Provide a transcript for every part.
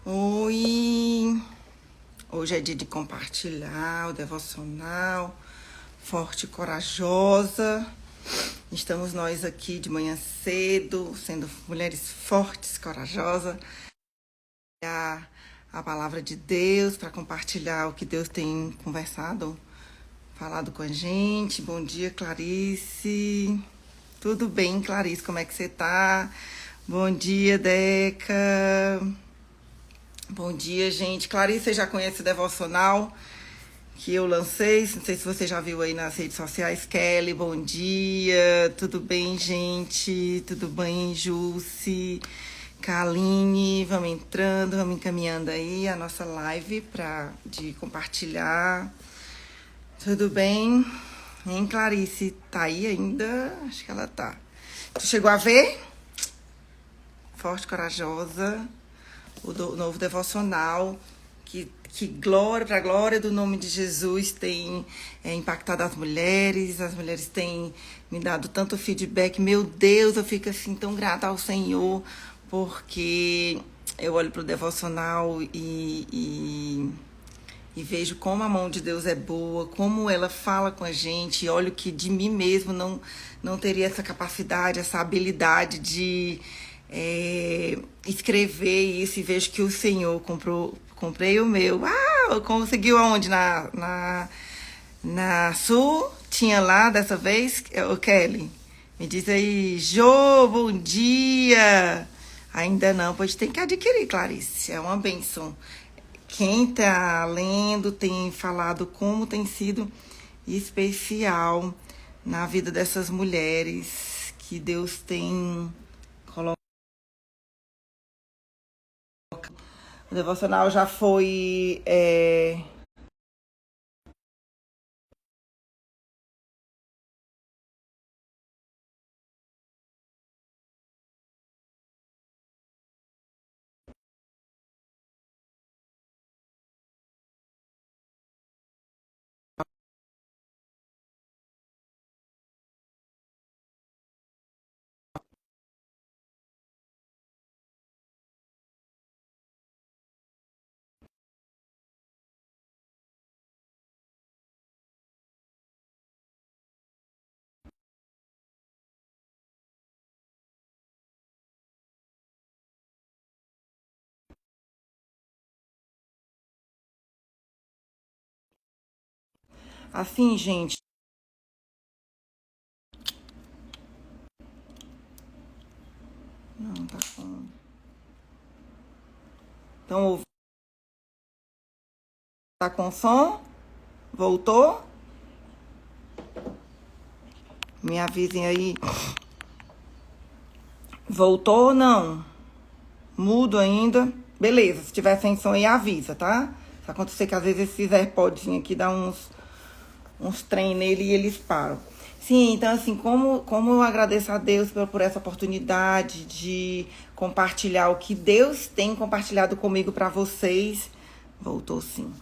Oi! Hoje é dia de compartilhar o devocional Forte e Corajosa. Estamos nós aqui de manhã cedo, sendo mulheres fortes, corajosas, a palavra de Deus para compartilhar o que Deus tem conversado, falado com a gente. Bom dia, Clarice. Tudo bem, Clarice? Como é que você tá? Bom dia, Deca. Bom dia, gente. Clarice, você já conhece o devocional que eu lancei? Não sei se você já viu aí nas redes sociais. Kelly, bom dia. Tudo bem, gente? Tudo bem, Jusce? Kaline, vamos entrando, vamos encaminhando aí a nossa live de compartilhar. Tudo bem? Hein, Clarice? Tá aí ainda? Acho que ela tá. Tu chegou a ver? Forte, corajosa. O novo devocional, que glória, para a glória do nome de Jesus, tem impactado as mulheres têm me dado tanto feedback. Meu Deus, eu fico assim tão grata ao Senhor, porque eu olho para o devocional e vejo como a mão de Deus é boa, como ela fala com a gente. Olho que de mim mesmo não teria essa capacidade, essa habilidade de escrever isso, e vejo que o Senhor comprei o meu. Conseguiu aonde? Na Sul? Tinha lá dessa vez? O Kelly, me diz aí. Jô, bom dia! Ainda não, pois tem que adquirir, Clarice. É uma bênção. Quem tá lendo tem falado como tem sido especial na vida dessas mulheres que Deus tem colocado. O devocional já foi. Assim, gente. Não, tá com. Então, tá com som? Voltou? Me avisem aí. Voltou ou não? Mudo ainda? Beleza, se tiver sem som aí, avisa, tá? Se acontecer que às vezes esses AirPods aqui dá uns trem nele e eles param. Sim, então assim, como eu agradeço a Deus por essa oportunidade de compartilhar o que Deus tem compartilhado comigo para vocês. Voltou sim.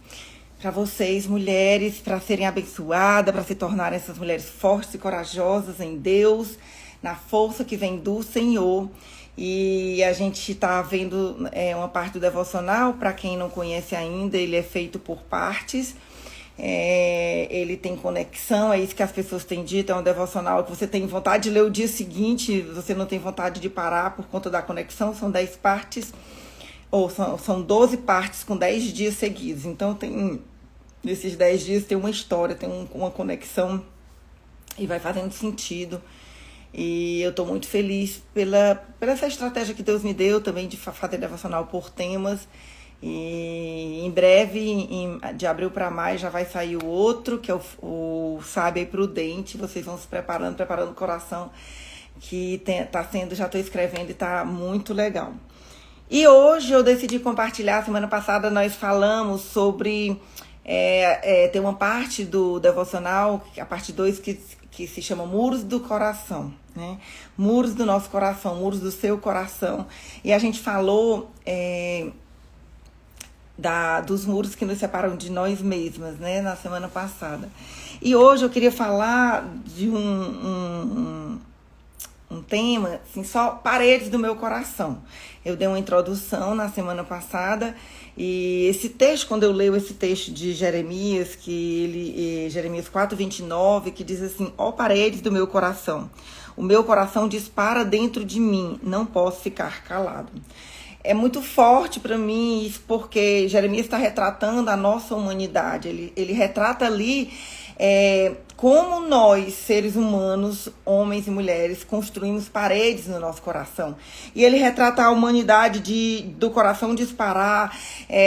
Para vocês, mulheres, para serem abençoadas, para se tornarem essas mulheres fortes e corajosas em Deus, na força que vem do Senhor. E a gente está vendo uma parte do devocional. Para quem não conhece ainda, ele é feito por partes. Ele tem conexão, é isso que as pessoas têm dito. É um devocional que você tem vontade de ler o dia seguinte, você não tem vontade de parar por conta da conexão. São 10 partes, ou são 12 partes com 10 dias seguidos. Então, nesses 10 dias tem uma história, tem uma conexão e vai fazendo sentido. E eu estou muito feliz pela essa estratégia que Deus me deu também de fazer devocional por temas. E em breve, de abril para maio, já vai sair o outro, que é o Sábia e Prudente. Vocês vão se preparando o coração, que tá sendo, já estou escrevendo e tá muito legal. E hoje eu decidi compartilhar. Semana passada nós falamos sobre tem uma parte do devocional, a parte 2, que se chama Muros do Coração, né? Muros do nosso coração, muros do seu coração. E a gente falou dos muros que nos separam de nós mesmas, né? Na semana passada. E hoje eu queria falar de um tema, assim, só paredes do meu coração. Eu dei uma introdução na semana passada e esse texto, quando eu leio esse texto de Jeremias, Jeremias 4:29, que diz assim: ó paredes do meu coração, o meu coração dispara dentro de mim, não posso ficar calado. É muito forte para mim isso, porque Jeremias está retratando a nossa humanidade. Ele retrata ali como nós, seres humanos, homens e mulheres, construímos paredes no nosso coração. E ele retrata a humanidade do coração disparar,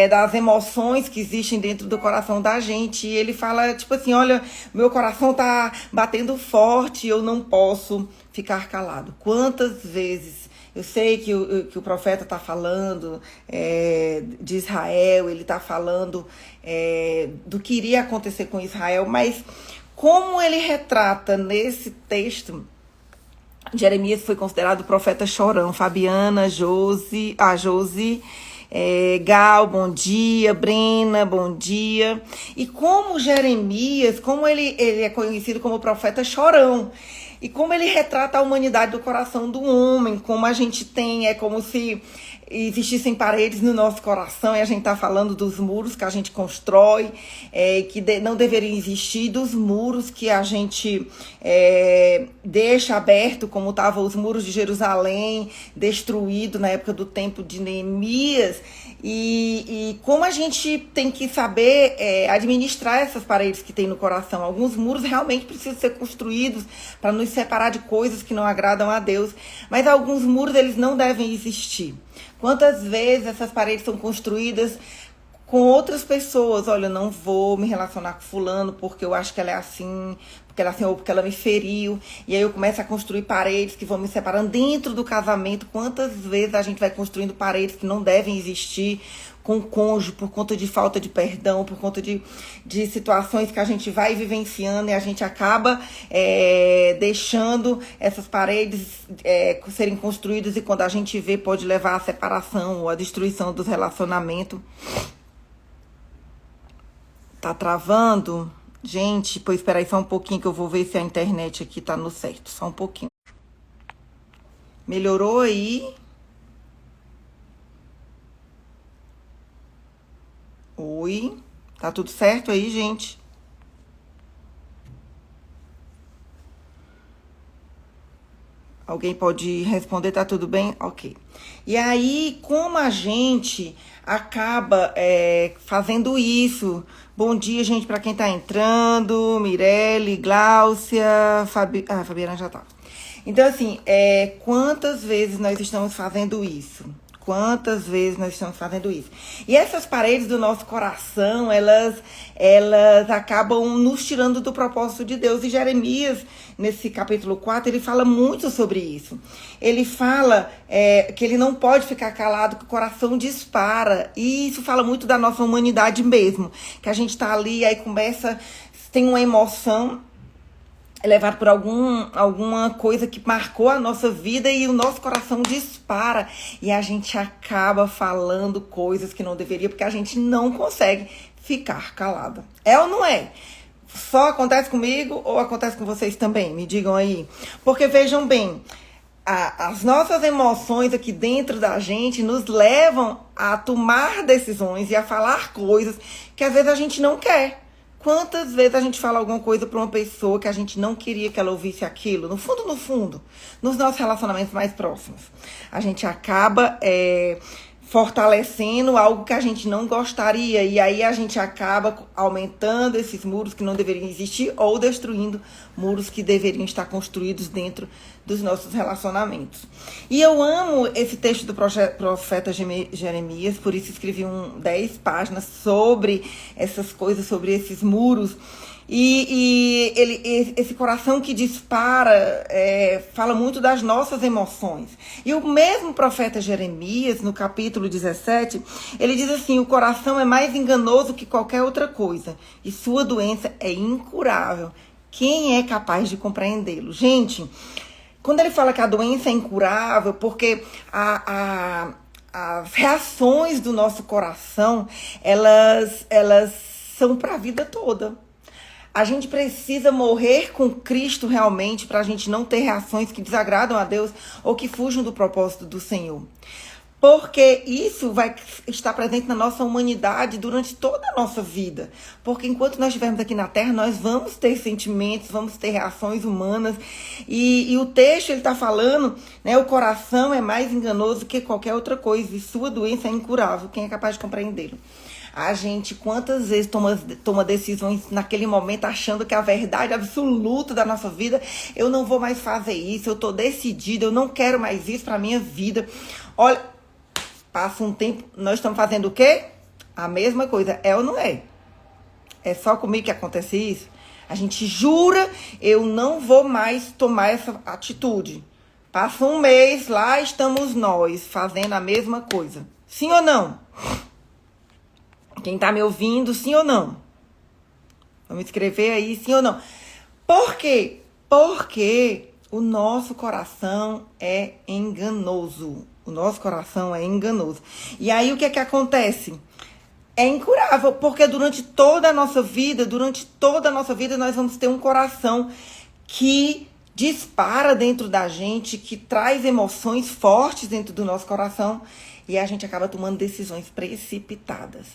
das emoções que existem dentro do coração da gente. E ele fala, tipo assim, olha, meu coração tá batendo forte, eu não posso ficar calado. Quantas vezes... Eu sei que o profeta está falando de Israel, ele está falando do que iria acontecer com Israel, mas como ele retrata nesse texto, Jeremias foi considerado o profeta chorão. Fabiana, Josi, Gal, bom dia, Brena, bom dia. E como Jeremias, como ele é conhecido como profeta chorão. E como ele retrata a humanidade do coração do homem, como a gente tem, é como se existissem paredes no nosso coração, e a gente está falando dos muros que a gente constrói, que não deveriam existir, dos muros que a gente deixa aberto, como estavam os muros de Jerusalém, destruído na época do tempo de Neemias, e como a gente tem que saber administrar essas paredes que tem no coração. Alguns muros realmente precisam ser construídos para nos separar de coisas que não agradam a Deus, mas alguns muros eles não devem existir. Quantas vezes essas paredes são construídas com outras pessoas? Olha, eu não vou me relacionar com fulano porque eu acho que ela é assim, porque ela é assim, ou porque ela me feriu. E aí eu começo a construir paredes que vão me separando dentro do casamento. Quantas vezes a gente vai construindo paredes que não devem existir com o cônjuge por conta de falta de perdão, por conta de situações que a gente vai vivenciando e a gente acaba deixando essas paredes serem construídas, e quando a gente vê pode levar à separação ou à destruição dos relacionamentos. Tá travando? Gente, pois espera aí só um pouquinho que eu vou ver se a internet aqui tá no certo. Só um pouquinho. Melhorou aí? Oi? Tá tudo certo aí, gente? Alguém pode responder, tá tudo bem? Ok. E aí, como a gente acaba fazendo isso? Bom dia, gente, para quem tá entrando. Mirelle, Gláucia, Fabiana já tá. Então, assim, quantas vezes nós estamos fazendo isso? Quantas vezes nós estamos fazendo isso? E essas paredes do nosso coração, elas acabam nos tirando do propósito de Deus. E Jeremias, nesse capítulo 4, ele fala muito sobre isso. Ele fala que ele não pode ficar calado, que o coração dispara. E isso fala muito da nossa humanidade mesmo. Que a gente tá ali, aí começa, tem uma emoção, é levado por alguma coisa que marcou a nossa vida e o nosso coração dispara. E a gente acaba falando coisas que não deveria, porque a gente não consegue ficar calada. É ou não é? Só acontece comigo ou acontece com vocês também? Me digam aí. Porque vejam bem, as nossas emoções aqui dentro da gente nos levam a tomar decisões e a falar coisas que às vezes a gente não quer. Quantas vezes a gente fala alguma coisa para uma pessoa que a gente não queria que ela ouvisse aquilo? No fundo, nos nossos relacionamentos mais próximos, a gente acaba fortalecendo algo que a gente não gostaria. E aí a gente acaba aumentando esses muros que não deveriam existir ou destruindo muros que deveriam estar construídos dentro dos nossos relacionamentos. E eu amo esse texto do profeta Jeremias, por isso escrevi 10 páginas sobre essas coisas, sobre esses muros. E esse coração que dispara fala muito das nossas emoções. E o mesmo profeta Jeremias, no capítulo 17, ele diz assim: o coração é mais enganoso que qualquer outra coisa, e sua doença é incurável. Quem é capaz de compreendê-lo? Gente, quando ele fala que a doença é incurável, porque as reações do nosso coração, elas são para a vida toda. A gente precisa morrer com Cristo realmente para a gente não ter reações que desagradam a Deus ou que fujam do propósito do Senhor. Porque isso vai estar presente na nossa humanidade durante toda a nossa vida. Porque enquanto nós estivermos aqui na Terra, nós vamos ter sentimentos, vamos ter reações humanas. E o texto, ele está falando, né, o coração é mais enganoso que qualquer outra coisa. E sua doença é incurável. Quem é capaz de compreendê-lo? A gente, quantas vezes toma decisões naquele momento, achando que a verdade absoluta da nossa vida, eu não vou mais fazer isso, eu estou decidida, eu não quero mais isso para a minha vida. Olha... Passa um tempo, nós estamos fazendo o quê? A mesma coisa, é ou não é? É só comigo que acontece isso? A gente jura, eu não vou mais tomar essa atitude. Passa um mês, lá estamos nós, fazendo a mesma coisa. Sim ou não? Quem está me ouvindo, sim ou não? Vamos escrever aí, sim ou não? Por quê? Porque o nosso coração é enganoso. O nosso coração é enganoso. E aí o que é que acontece? É incurável, porque durante toda a nossa vida, nós vamos ter um coração que dispara dentro da gente, que traz emoções fortes dentro do nosso coração, e a gente acaba tomando decisões precipitadas.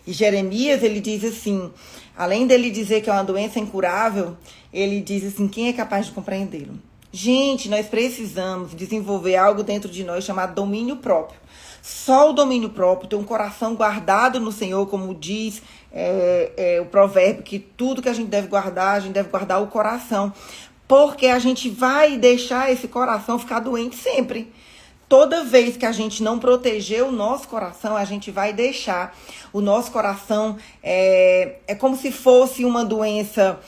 E Jeremias, ele diz assim, além dele dizer que é uma doença incurável, ele diz assim, quem é capaz de compreendê-lo? Gente, nós precisamos desenvolver algo dentro de nós chamado domínio próprio. Só o domínio próprio, ter um coração guardado no Senhor, como diz o provérbio, que tudo que a gente deve guardar o coração. Porque a gente vai deixar esse coração ficar doente sempre. Toda vez que a gente não proteger o nosso coração, a gente vai deixar o nosso coração, é como se fosse uma doença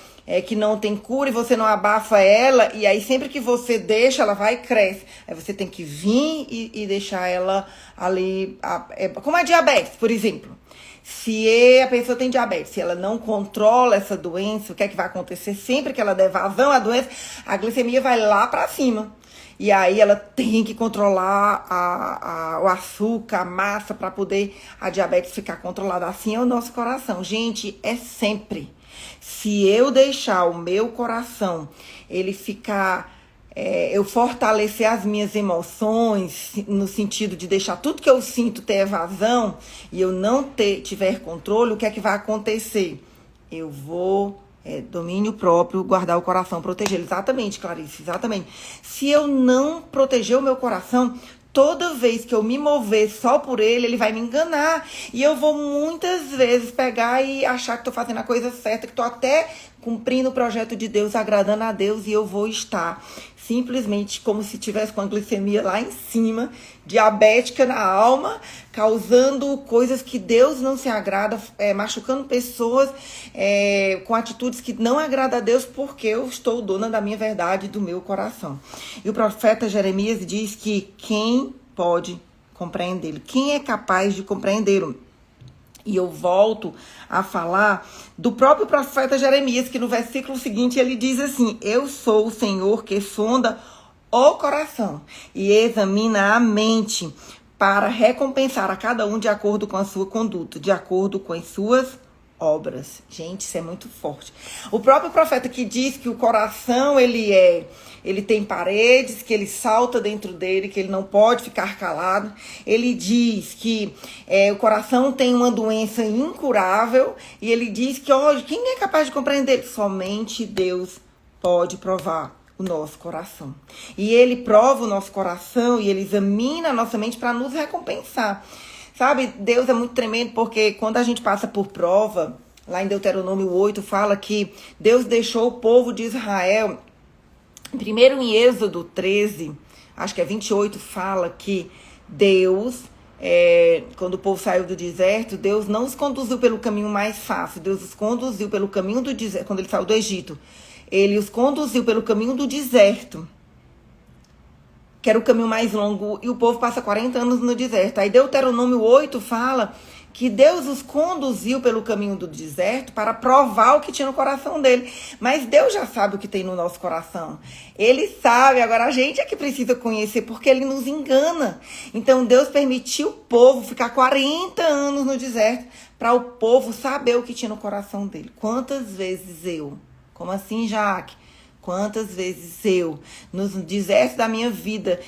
que não tem cura e você não abafa ela, e aí sempre que você deixa, ela vai e cresce. Aí você tem que vir e deixar ela ali, como a diabetes, por exemplo. Se a pessoa tem diabetes, se ela não controla essa doença, o que é que vai acontecer? Sempre que ela der vazão à doença, a glicemia vai lá para cima. E aí ela tem que controlar o açúcar, a massa, para poder a diabetes ficar controlada. Assim é o nosso coração. Gente, é sempre. Se eu deixar o meu coração, ele ficar... eu fortalecer as minhas emoções, no sentido de deixar tudo que eu sinto ter evasão, e eu não tiver controle, o que é que vai acontecer? Eu vou... domínio próprio, guardar o coração, proteger. Exatamente, Clarice, exatamente. Se eu não proteger o meu coração, toda vez que eu me mover só por ele vai me enganar. E eu vou muitas vezes pegar e achar que estou fazendo a coisa certa, que estou até cumprindo o projeto de Deus, agradando a Deus, e eu vou estar simplesmente como se tivesse com a glicemia lá em cima, diabética na alma, causando coisas que Deus não se agrada, machucando pessoas com atitudes que não agradam a Deus, porque eu estou dona da minha verdade, do meu coração. E o profeta Jeremias diz que quem pode compreendê-lo? Quem é capaz de compreendê-lo? E eu volto a falar do próprio profeta Jeremias, que no versículo seguinte ele diz assim: eu sou o Senhor que sonda o coração e examina a mente para recompensar a cada um de acordo com a sua conduta, de acordo com as suas obras. Gente, isso é muito forte. O próprio profeta que diz que o coração ele tem paredes, que ele salta dentro dele, que ele não pode ficar calado. Ele diz que o coração tem uma doença incurável, e ele diz que, quem é capaz de compreender? Somente Deus pode provar o nosso coração. E ele prova o nosso coração e ele examina a nossa mente para nos recompensar. Sabe, Deus é muito tremendo, porque quando a gente passa por prova, lá em Deuteronômio 8, fala que Deus deixou o povo de Israel. Primeiro em Êxodo 13, acho que é 28, fala que Deus, quando o povo saiu do deserto, Deus não os conduziu pelo caminho mais fácil, Deus os conduziu pelo caminho do deserto. Quando ele saiu do Egito, ele os conduziu pelo caminho do deserto, que era o caminho mais longo, e o povo passa 40 anos no deserto. Aí Deuteronômio 8 fala que Deus os conduziu pelo caminho do deserto para provar o que tinha no coração dele. Mas Deus já sabe o que tem no nosso coração. Ele sabe, agora a gente é que precisa conhecer, porque ele nos engana. Então Deus permitiu o povo ficar 40 anos no deserto para o povo saber o que tinha no coração dele. Quantas vezes eu, como assim, Jaque? Quantas vezes eu, nos desertos da minha vida,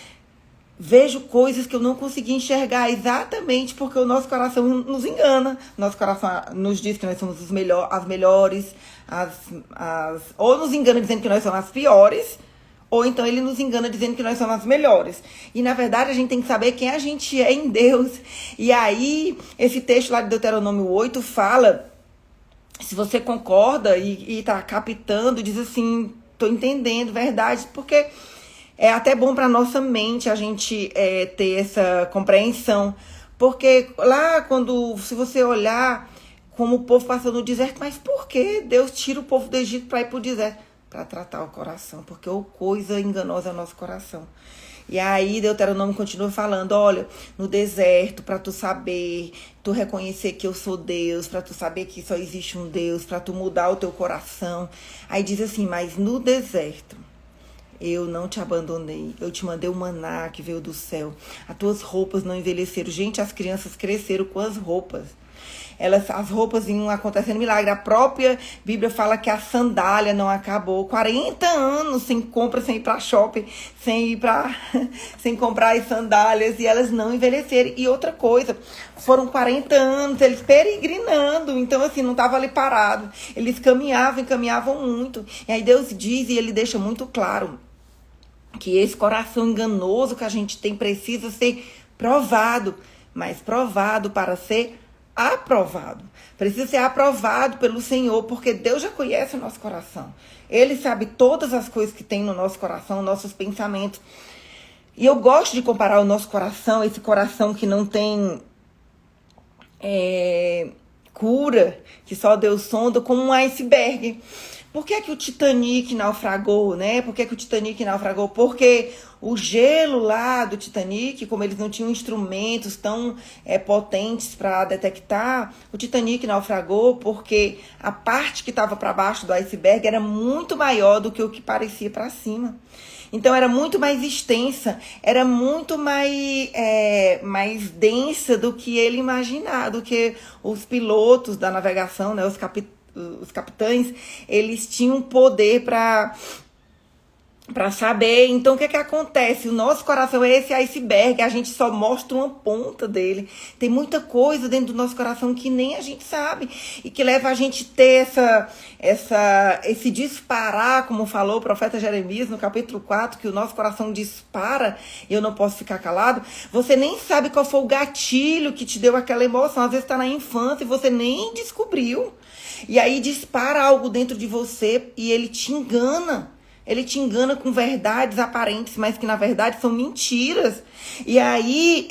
vejo coisas que eu não consegui enxergar exatamente porque o nosso coração nos engana. Nosso coração nos diz que nós somos as melhores, ou nos engana dizendo que nós somos as piores, ou então ele nos engana dizendo que nós somos as melhores. E, na verdade, a gente tem que saber quem a gente é em Deus. E aí, esse texto lá de Deuteronômio 8 fala, se você concorda e tá captando, diz assim, tô entendendo, verdade, porque é até bom para nossa mente a gente ter essa compreensão. Porque lá, se você olhar como o povo passou no deserto, mas por que Deus tira o povo do Egito para ir para o deserto? Para tratar o coração, porque coisa enganosa é o nosso coração. E aí Deuteronômio continua falando, olha, no deserto, para tu saber, tu reconhecer que eu sou Deus, para tu saber que só existe um Deus, para tu mudar o teu coração. Aí diz assim, mas no deserto eu não te abandonei, eu te mandei o maná que veio do céu, as tuas roupas não envelheceram. Gente, as crianças cresceram com as roupas. As roupas iam acontecendo milagre. A própria Bíblia fala que a sandália não acabou. 40 anos sem compra, sem ir para shopping, sem comprar as sandálias, e elas não envelheceram. E outra coisa, foram 40 anos eles peregrinando, então assim, não estava ali parado. Eles caminhavam muito. E aí Deus diz, e ele deixa muito claro, que esse coração enganoso que a gente tem precisa ser provado, mas provado para ser aprovado. Precisa ser aprovado pelo Senhor, porque Deus já conhece o nosso coração. Ele sabe todas as coisas que tem no nosso coração, nossos pensamentos. E eu gosto de comparar o nosso coração, esse coração que não tem cura, que só Deus sonda, como um iceberg. Por que o Titanic naufragou, né? Por que o Titanic naufragou? Porque o gelo lá do Titanic, como eles não tinham instrumentos tão potentes para detectar, o Titanic naufragou porque a parte que estava para baixo do iceberg era muito maior do que o que parecia para cima. Então, era muito mais extensa, era muito mais densa do que ele imaginava, do que os pilotos da navegação, né, os capitães, eles tinham poder para saber. Então, o que acontece? O nosso coração é esse iceberg, a gente só mostra uma ponta dele. Tem muita coisa dentro do nosso coração que nem a gente sabe, e que leva a gente a ter esse disparar, como falou o profeta Jeremias no capítulo 4, que o nosso coração dispara e eu não posso ficar calado. Você nem sabe qual foi o gatilho que te deu aquela emoção. Às vezes está na infância e você nem descobriu. E aí dispara algo dentro de você e ele te engana. Ele te engana com verdades aparentes, mas que na verdade são mentiras. E aí,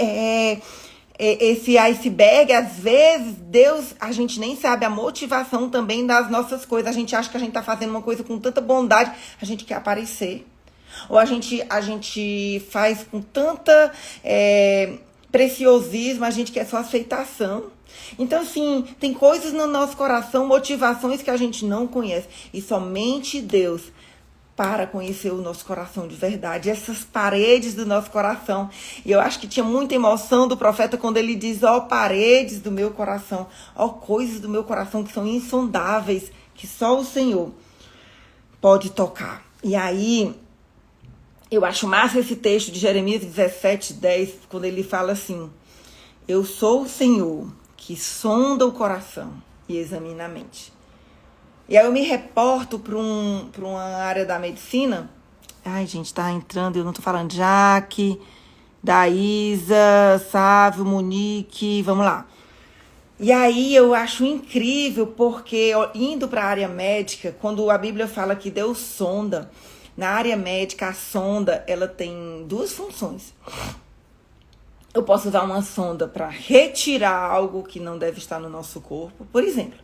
esse iceberg, às vezes, a gente nem sabe a motivação também das nossas coisas. A gente acha que a gente está fazendo uma coisa com tanta bondade, a gente quer aparecer. Ou a gente faz com tanta preciosismo, a gente quer só aceitação. Então, assim, tem coisas no nosso coração, motivações que a gente não conhece. E somente Deus para conhecer o nosso coração de verdade, essas paredes do nosso coração. E eu acho que tinha muita emoção do profeta quando ele diz, ó paredes do meu coração, ó coisas do meu coração que são insondáveis, que só o Senhor pode tocar. E aí, eu acho massa esse texto de Jeremias 17:10, quando ele fala assim, eu sou o Senhor que sonda o coração e examina a mente. E aí eu me reporto para uma área da medicina. Ai, gente, tá entrando, eu não tô falando. Jaque, Daísa, Sávio, Monique, vamos lá. E aí eu acho incrível, porque indo para a área médica, quando a Bíblia fala que Deus sonda, na área médica a sonda, ela tem duas funções. Eu posso usar uma sonda para retirar algo que não deve estar no nosso corpo. Por exemplo,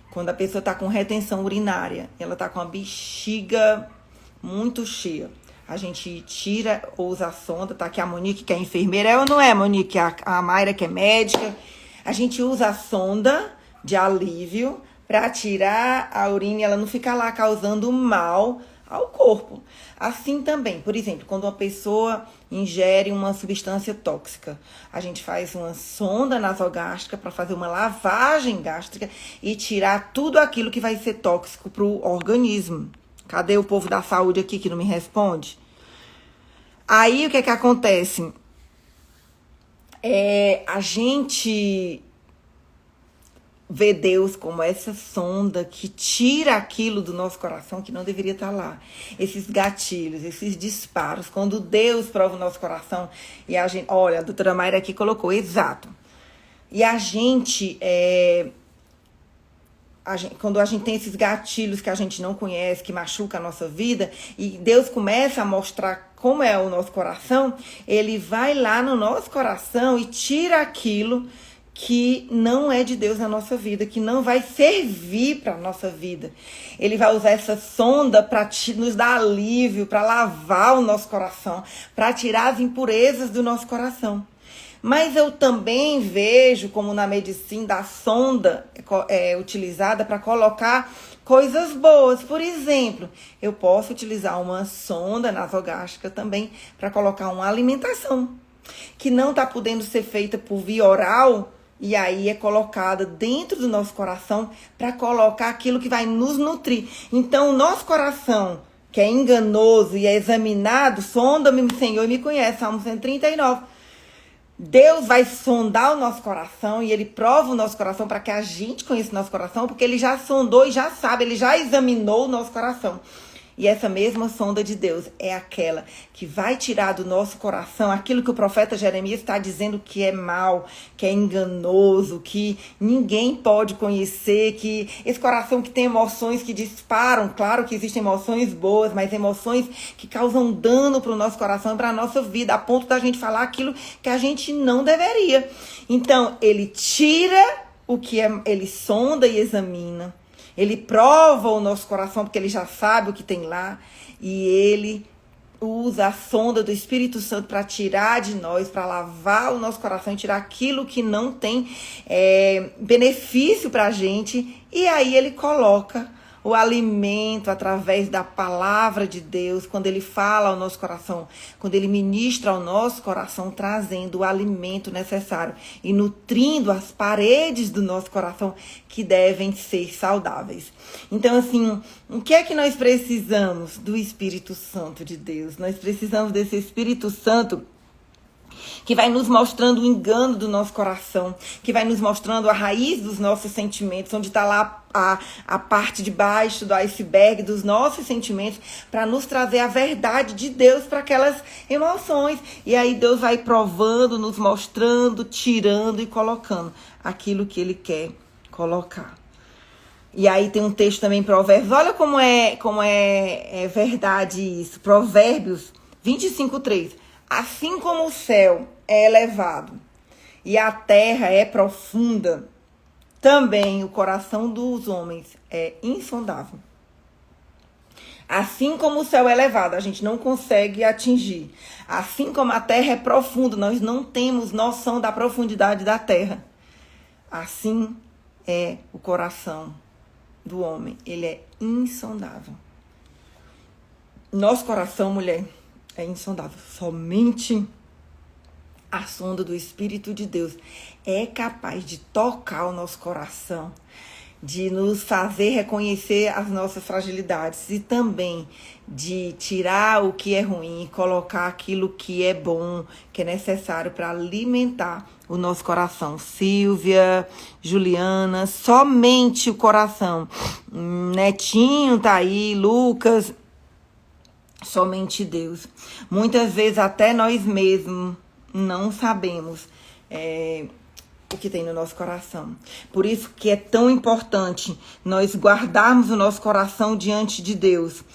quando a pessoa está com retenção urinária, ela está com a bexiga muito cheia. A gente tira, usa a sonda, tá aqui a Monique, que é enfermeira. É ou não é, Monique? A Mayra, que é médica. A gente usa a sonda de alívio para tirar a urina e ela não ficar lá causando mal ao corpo. Assim também, por exemplo, quando uma pessoa ingere uma substância tóxica, a gente faz uma sonda nasogástrica para fazer uma lavagem gástrica e tirar tudo aquilo que vai ser tóxico para o organismo. Cadê o povo da saúde aqui que não me responde? Aí, o que é que acontece? A gente vê Deus como essa sonda que tira aquilo do nosso coração que não deveria estar lá. Esses gatilhos, esses disparos. Quando Deus prova o nosso coração e a gente... Olha, a doutora Mayra aqui colocou, exato. E a gente... quando a gente tem esses gatilhos que a gente não conhece, que machuca a nossa vida, e Deus começa a mostrar como é o nosso coração, Ele vai lá no nosso coração e tira aquilo que não é de Deus na nossa vida, que não vai servir para a nossa vida. Ele vai usar essa sonda para nos dar alívio, para lavar o nosso coração, para tirar as impurezas do nosso coração. Mas eu também vejo como na medicina a sonda é utilizada para colocar coisas boas. Por exemplo, eu posso utilizar uma sonda nasogástrica também para colocar uma alimentação que não está podendo ser feita por via oral, e aí é colocada dentro do nosso coração para colocar aquilo que vai nos nutrir. Então, o nosso coração, que é enganoso e é examinado, sonda-me, Senhor, e me conhece, Salmo 139. Deus vai sondar o nosso coração e Ele prova o nosso coração para que a gente conheça o nosso coração, porque Ele já sondou e já sabe, Ele já examinou o nosso coração. E essa mesma sonda de Deus é aquela que vai tirar do nosso coração aquilo que o profeta Jeremias está dizendo que é mal, que é enganoso, que ninguém pode conhecer, que esse coração que tem emoções que disparam, claro que existem emoções boas, mas emoções que causam dano para o nosso coração e para a nossa vida, a ponto da gente falar aquilo que a gente não deveria. Então, ele tira o que ele sonda e examina. Ele prova o nosso coração, porque ele já sabe o que tem lá. E ele usa a sonda do Espírito Santo para tirar de nós, para lavar o nosso coração e tirar aquilo que não tem benefício para a gente. E aí ele coloca o alimento através da palavra de Deus, quando ele fala ao nosso coração, quando ele ministra ao nosso coração, trazendo o alimento necessário e nutrindo as paredes do nosso coração que devem ser saudáveis. Então, assim, o que é que nós precisamos? Do Espírito Santo de Deus. Nós precisamos desse Espírito Santo que vai nos mostrando o engano do nosso coração, que vai nos mostrando a raiz dos nossos sentimentos, onde está lá a parte de baixo do iceberg dos nossos sentimentos, para nos trazer a verdade de Deus para aquelas emoções. E aí Deus vai provando, nos mostrando, tirando e colocando aquilo que Ele quer colocar. E aí tem um texto também em Provérbios, olha como é verdade isso, Provérbios 25:3. Assim como o céu é elevado e a terra é profunda, também o coração dos homens é insondável. Assim como o céu é elevado, a gente não consegue atingir. Assim como a terra é profunda, nós não temos noção da profundidade da terra. Assim é o coração do homem, ele é insondável. Nosso coração, mulher, é insondável. Somente a sonda do Espírito de Deus é capaz de tocar o nosso coração, de nos fazer reconhecer as nossas fragilidades e também de tirar o que é ruim e colocar aquilo que é bom, que é necessário para alimentar o nosso coração. Silvia, Juliana, somente o coração. Netinho tá aí, Lucas... Somente Deus. Muitas vezes até nós mesmos não sabemos o que tem no nosso coração. Por isso que é tão importante nós guardarmos o nosso coração diante de Deus.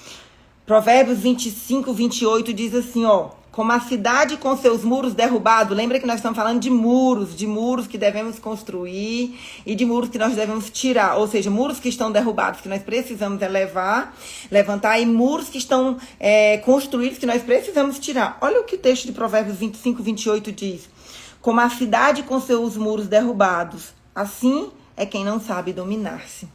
Provérbios 25:28 diz assim, como a cidade com seus muros derrubados. Lembra que nós estamos falando de muros que devemos construir e de muros que nós devemos tirar. Ou seja, muros que estão derrubados, que nós precisamos levantar, e muros que estão construídos, que nós precisamos tirar. Olha o que o texto de Provérbios 25:28 diz. Como a cidade com seus muros derrubados, assim é quem não sabe dominar-se.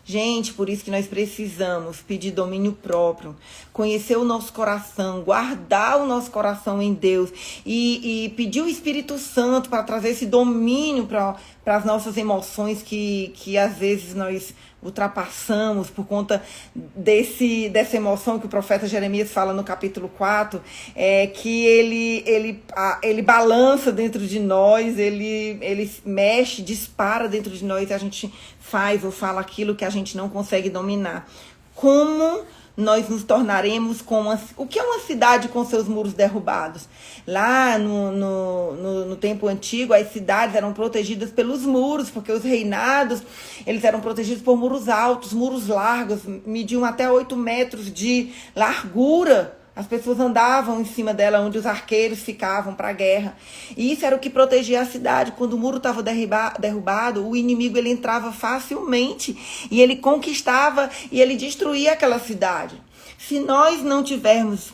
Gente, por isso que nós precisamos pedir domínio próprio, conhecer o nosso coração, guardar o nosso coração em Deus e pedir o Espírito Santo para trazer esse domínio para as nossas emoções que às vezes nós ultrapassamos por conta dessa emoção que o profeta Jeremias fala no capítulo 4, que ele balança dentro de nós, ele mexe, dispara dentro de nós e a gente faz ou fala aquilo que a gente não consegue dominar. Como nós nos tornaremos o que é uma cidade com seus muros derrubados? Lá no tempo antigo, as cidades eram protegidas pelos muros, porque os reinados, eles eram protegidos por muros altos, muros largos, mediam até 8 metros de largura. As pessoas andavam em cima dela, onde os arqueiros ficavam para a guerra. E isso era o que protegia a cidade. Quando o muro estava derrubado, o inimigo ele entrava facilmente. E ele conquistava e ele destruía aquela cidade. Se nós não tivermos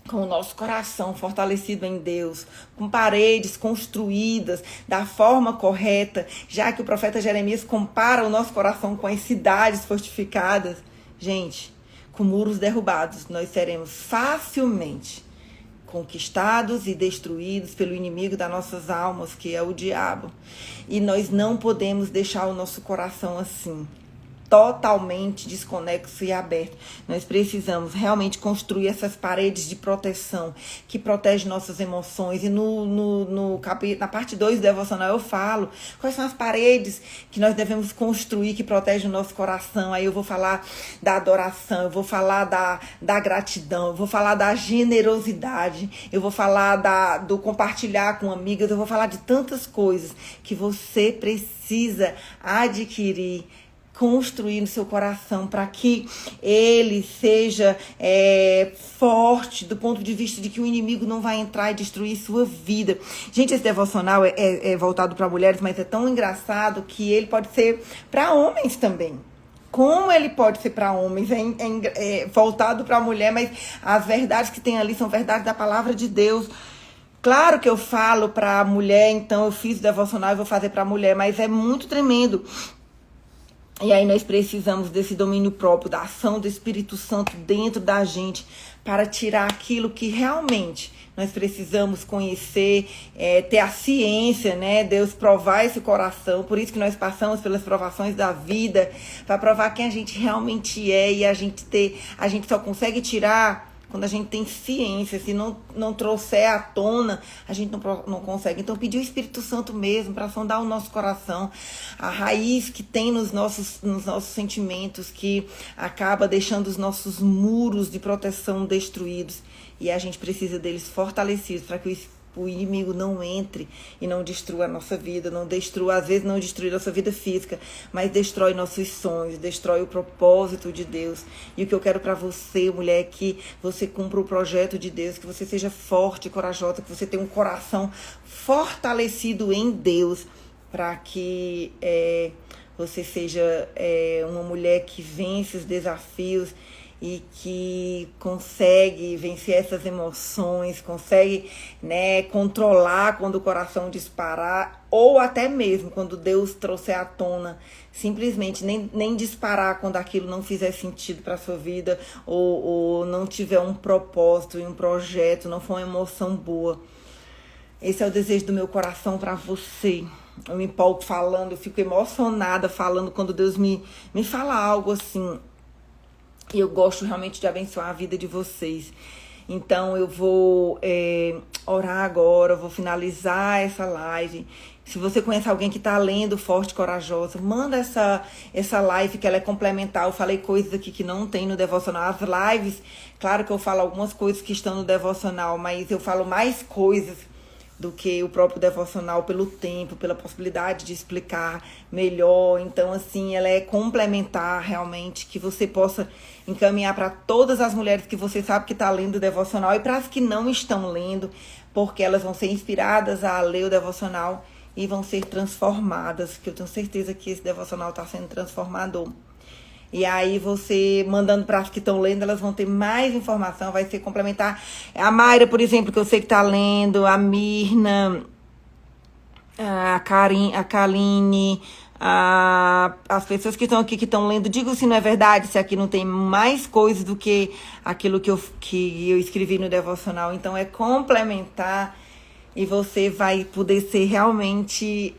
com o nosso coração fortalecido em Deus, com paredes construídas da forma correta, já que o profeta Jeremias compara o nosso coração com as cidades fortificadas, gente, com muros derrubados, nós seremos facilmente conquistados e destruídos pelo inimigo das nossas almas, que é o diabo. E nós não podemos deixar o nosso coração assim, totalmente desconexo e aberto. Nós precisamos realmente construir essas paredes de proteção que protegem nossas emoções. E na parte 2 do devocional eu falo quais são as paredes que nós devemos construir que protegem o nosso coração. Aí eu vou falar da adoração, eu vou falar da gratidão, eu vou falar da generosidade, eu vou falar do compartilhar com amigas, eu vou falar de tantas coisas que você precisa adquirir, construir no seu coração para que ele seja forte do ponto de vista de que o inimigo não vai entrar e destruir sua vida. Gente, esse devocional é voltado para mulheres, mas é tão engraçado que ele pode ser para homens também. Como ele pode ser para homens, voltado para a mulher, mas as verdades que tem ali são verdades da palavra de Deus. Claro que eu falo para a mulher, então eu fiz o devocional e vou fazer para a mulher, mas é muito tremendo. E aí nós precisamos desse domínio próprio, da ação do Espírito Santo dentro da gente, para tirar aquilo que realmente nós precisamos conhecer, ter a ciência, né? Deus provar esse coração, por isso que nós passamos pelas provações da vida, para provar quem a gente realmente é, e a gente só consegue tirar quando a gente tem ciência. Se não trouxer à tona, a gente não consegue. Então, pedir o Espírito Santo mesmo para sondar o nosso coração, a raiz que tem nos nossos sentimentos, que acaba deixando os nossos muros de proteção destruídos. E a gente precisa deles fortalecidos para que o inimigo não entre e não destrua a nossa vida, às vezes não destrui a nossa vida física, mas destrói nossos sonhos, destrói o propósito de Deus. E o que eu quero para você, mulher, é que você cumpra o projeto de Deus, que você seja forte e corajosa, que você tenha um coração fortalecido em Deus, para que você seja uma mulher que vence os desafios e que consegue vencer essas emoções, consegue, né, controlar quando o coração disparar, ou até mesmo quando Deus trouxer à tona, simplesmente nem disparar quando aquilo não fizer sentido para a sua vida, ou não tiver um propósito e um projeto, não for uma emoção boa. Esse é o desejo do meu coração para você. Eu me empolgo falando, eu fico emocionada falando quando Deus me fala algo assim. E eu gosto realmente de abençoar a vida de vocês. Então eu vou orar agora, eu vou finalizar essa live. Se você conhece alguém que está lendo Forte e Corajosa, manda essa live, que ela é complementar. Eu falei coisas aqui que não tem no devocional. As lives, claro que eu falo algumas coisas que estão no devocional, mas eu falo mais coisas do que o próprio devocional, pelo tempo, pela possibilidade de explicar melhor. Então, assim, ela é complementar realmente, que você possa encaminhar para todas as mulheres que você sabe que está lendo o devocional, e para as que não estão lendo, porque elas vão ser inspiradas a ler o devocional e vão ser transformadas, que eu tenho certeza que esse devocional está sendo transformador. E aí você, mandando para as que estão lendo, elas vão ter mais informação, vai ser complementar. A Mayra, por exemplo, que eu sei que está lendo, a Mirna, a Kaline, As pessoas que estão aqui, que estão lendo, digo se não é verdade, se aqui não tem mais coisas do que aquilo que eu escrevi no devocional. Então, é complementar e você vai poder ser realmente,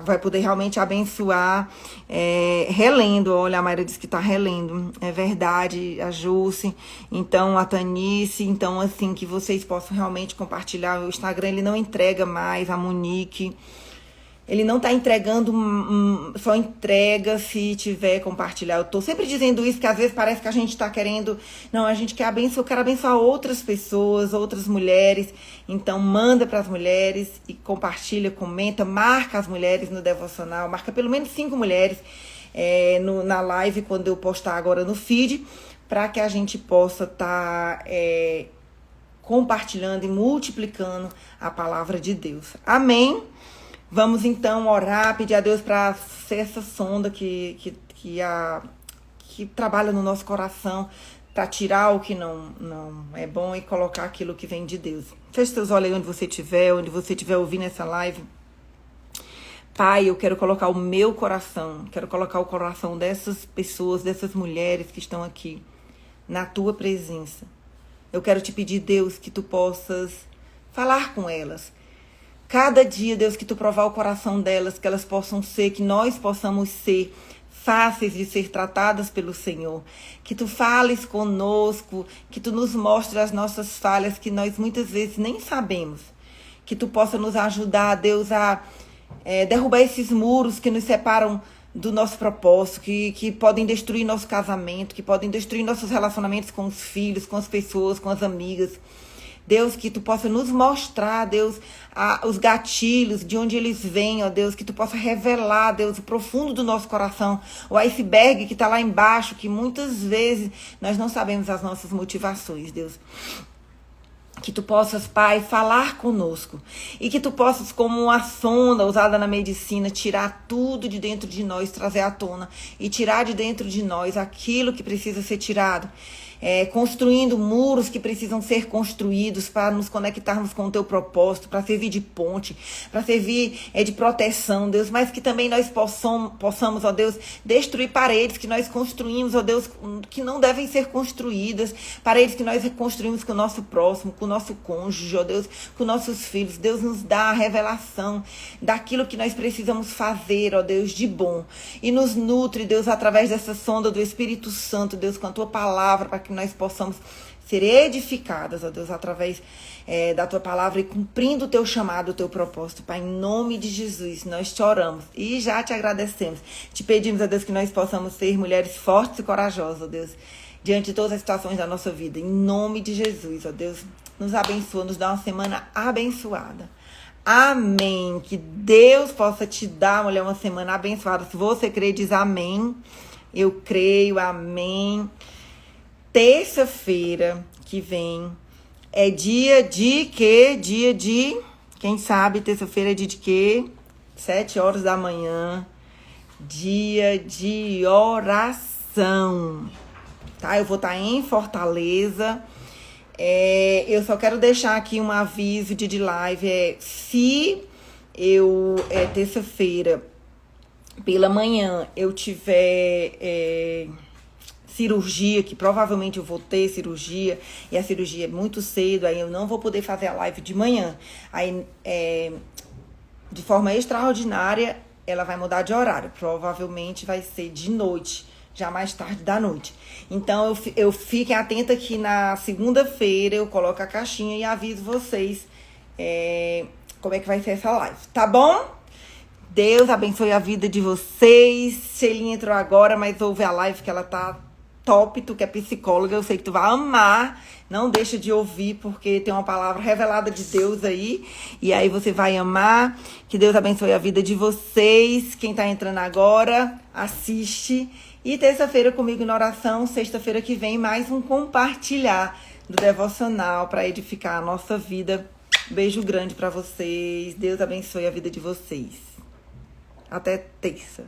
vai poder realmente abençoar relendo. Olha, a Mayra disse que está relendo. É verdade, a Jússi, então a Tanice. Então, assim, que vocês possam realmente compartilhar. O Instagram, ele não entrega mais, a Monique. Ele não tá entregando, só entrega se tiver compartilhar. Eu tô sempre dizendo isso, que às vezes parece que a gente tá querendo... Não, a gente quer abençoar, eu quero abençoar outras pessoas, outras mulheres. Então, manda para as mulheres e compartilha, comenta, marca as mulheres no devocional. Marca pelo menos 5 mulheres na live, quando eu postar agora no feed, para que a gente possa estar compartilhando e multiplicando a palavra de Deus. Amém? Vamos então orar, pedir a Deus para ser essa sonda que trabalha no nosso coração, para tirar o que não é bom e colocar aquilo que vem de Deus. Feche seus olhos aí onde você estiver ouvindo essa live. Pai, eu quero colocar o meu coração, quero colocar o coração dessas pessoas, dessas mulheres que estão aqui, na tua presença. Eu quero te pedir, Deus, que tu possas falar com elas. Cada dia, Deus, que tu provar o coração delas, que elas possam ser, que nós possamos ser fáceis de ser tratadas pelo Senhor. Que tu fales conosco, que tu nos mostres as nossas falhas, que nós muitas vezes nem sabemos. Que tu possa nos ajudar, Deus, a derrubar esses muros que nos separam do nosso propósito, que podem destruir nosso casamento, que podem destruir nossos relacionamentos com os filhos, com as pessoas, com as amigas. Deus, que tu possa nos mostrar, Deus, os gatilhos, de onde eles vêm, ó Deus, que tu possa revelar, Deus, o profundo do nosso coração, o iceberg que está lá embaixo, que muitas vezes nós não sabemos as nossas motivações, Deus. Que tu possas, Pai, falar conosco e que tu possas, como uma sonda usada na medicina, tirar tudo de dentro de nós, trazer à tona e tirar de dentro de nós aquilo que precisa ser tirado. Construindo muros que precisam ser construídos para nos conectarmos com o teu propósito, para servir de ponte, para servir de proteção, Deus, mas que também nós possamos, ó Deus, destruir paredes que nós construímos, ó Deus, que não devem ser construídas, paredes que nós construímos com o nosso próximo, com o nosso cônjuge, ó Deus, com nossos filhos. Deus, nos dá a revelação daquilo que nós precisamos fazer, ó Deus, de bom, e nos nutre, Deus, através dessa sonda do Espírito Santo, Deus, com a tua palavra, para que nós possamos ser edificadas, ó Deus, através da tua palavra e cumprindo o teu chamado, o teu propósito. Pai, em nome de Jesus, nós te oramos e já te agradecemos. Te pedimos, ó Deus, que nós possamos ser mulheres fortes e corajosas, ó Deus, diante de todas as situações da nossa vida. Em nome de Jesus, ó Deus, nos abençoa, nos dá uma semana abençoada. Amém. Que Deus possa te dar, mulher, uma semana abençoada. Se você crê, diz amém. Eu creio, amém. Terça-feira que vem é dia de quê? Quem sabe, terça-feira é dia de quê? 7 horas da manhã. Dia de oração. Tá? Eu vou estar em Fortaleza. Eu só quero deixar aqui um aviso de live. Se eu, terça-feira, pela manhã, eu tiver... cirurgia, que provavelmente eu vou ter cirurgia, e a cirurgia é muito cedo, aí eu não vou poder fazer a live de manhã. Aí, de forma extraordinária, ela vai mudar de horário. Provavelmente vai ser de noite, já mais tarde da noite. Então, eu fiquem atenta que na segunda-feira eu coloco a caixinha e aviso vocês como é que vai ser essa live, tá bom? Deus abençoe a vida de vocês. Shelinha entrou agora, mas ouve a live que ela tá top, tu que é psicóloga, eu sei que tu vai amar, não deixa de ouvir, porque tem uma palavra revelada de Deus aí, e aí você vai amar. Que Deus abençoe a vida de vocês. Quem tá entrando agora, assiste, e terça-feira comigo na oração, sexta-feira que vem, mais um compartilhar do devocional para edificar a nossa vida. Beijo grande para vocês, Deus abençoe a vida de vocês. Até terça.